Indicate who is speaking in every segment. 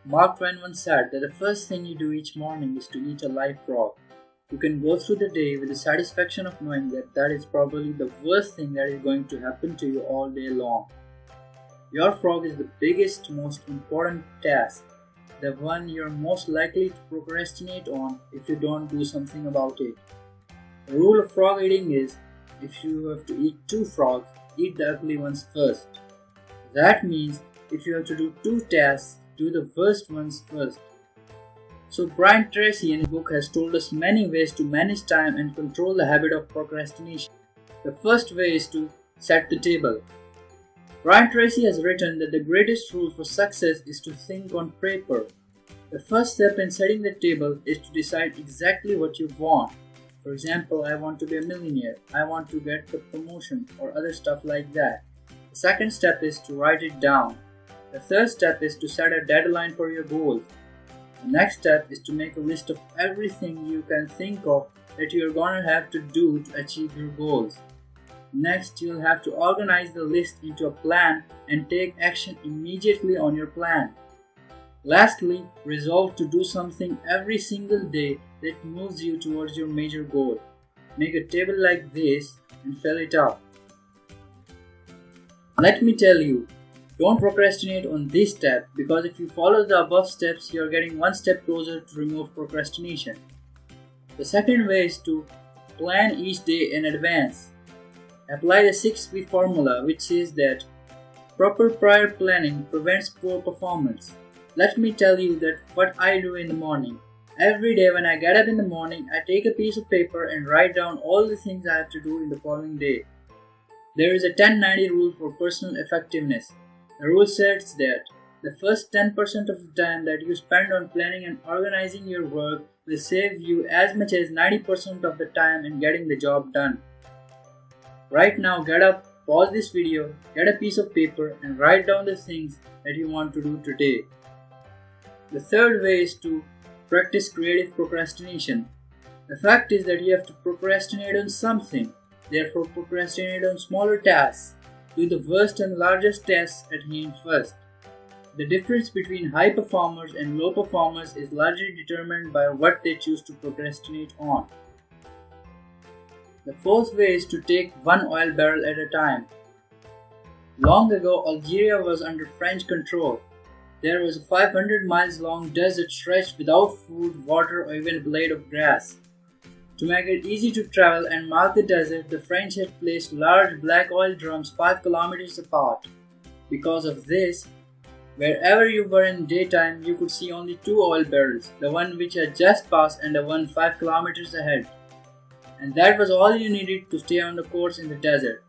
Speaker 1: Mark Twain once said that the first thing you do each morning is to eat a live frog. You can go through the day with the satisfaction of knowing that that is probably the worst thing that is going to happen to you all day long. Your frog is the biggest, most important task, the one you're most likely to procrastinate on if you don't do something about it. The rule of frog eating is, if you have to eat 2 frogs, eat the ugly ones first. That means if you have to do 2 tasks, do the worst ones first. So Brian Tracey in his book has told us many ways to manage time and control the habit of procrastination. The first way is to set the table. Brian Tracey has written that the greatest rule for success is to think on paper. The first step in setting the table is to decide exactly what you want. For example, I want to be a millionaire, I want to get the promotion, or other stuff like that. The second step is to write it down. The third step is to set a deadline for your goals. The next step is to make a list of everything you can think of that you're going to have to do to achieve your goals. Next, you'll have to organize the list into a plan and take action immediately on your plan. Lastly, resolve to do something every single day that moves you towards your major goal. Make a table like this and fill it up. Let me tell you, don't procrastinate on this step, because if you follow the above steps, you are getting one step closer to remove procrastination. The second way is to plan each day in advance. Apply the 6P formula, which says that proper prior planning prevents poor performance. Let me tell you that what I do in the morning. Every day when I get up in the morning, I take a piece of paper and write down all the things I have to do in the following day. There is a 10-90 rule for personal effectiveness. The rule says that the first 10% of the time that you spend on planning and organizing your work will save you as much as 90% of the time in getting the job done. Right now, get up, pause this video, get a piece of paper and write down the things that you want to do today. The third way is to practice creative procrastination. The fact is that you have to procrastinate on something, therefore procrastinate on smaller tasks. Do the worst and largest tasks at hand first. The difference between high performers and low performers is largely determined by what they choose to procrastinate on. The fourth way is to take one oil barrel at a time. Long ago, Algeria was under French control. There was a 500 miles long desert stretched without food, water, or even a blade of grass. To make it easy to travel and mark the desert, the French had placed large black oil drums 5 kilometers apart. Because of this, wherever you were in daytime, you could see only 2 oil barrels, the one which had just passed and the one 5 kilometers ahead. And that was all you needed to stay on the course in the desert.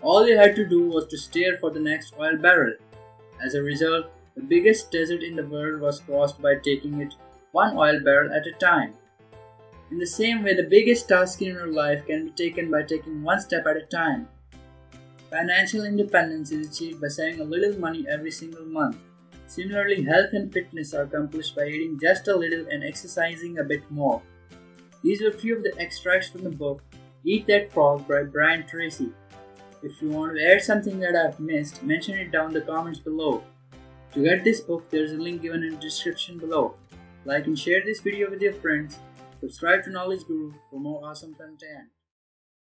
Speaker 1: All you had to do was to stare for the next oil barrel. As a result, the biggest desert in the world was crossed by taking it one oil barrel at a time. In the same way, the biggest task in your life can be taken by taking one step at a time. Financial independence is achieved by saving a little money every single month. Similarly, health and fitness are accomplished by eating just a little and exercising a bit more. These were few of the extracts from the book Eat That Frog by Brian Tracey. If you want to add something that I've missed, mention it down in the comments below. To get this book, there is a link given in the description below. Like and share this video with your friends. Subscribe to Knowledge Guru for more awesome content.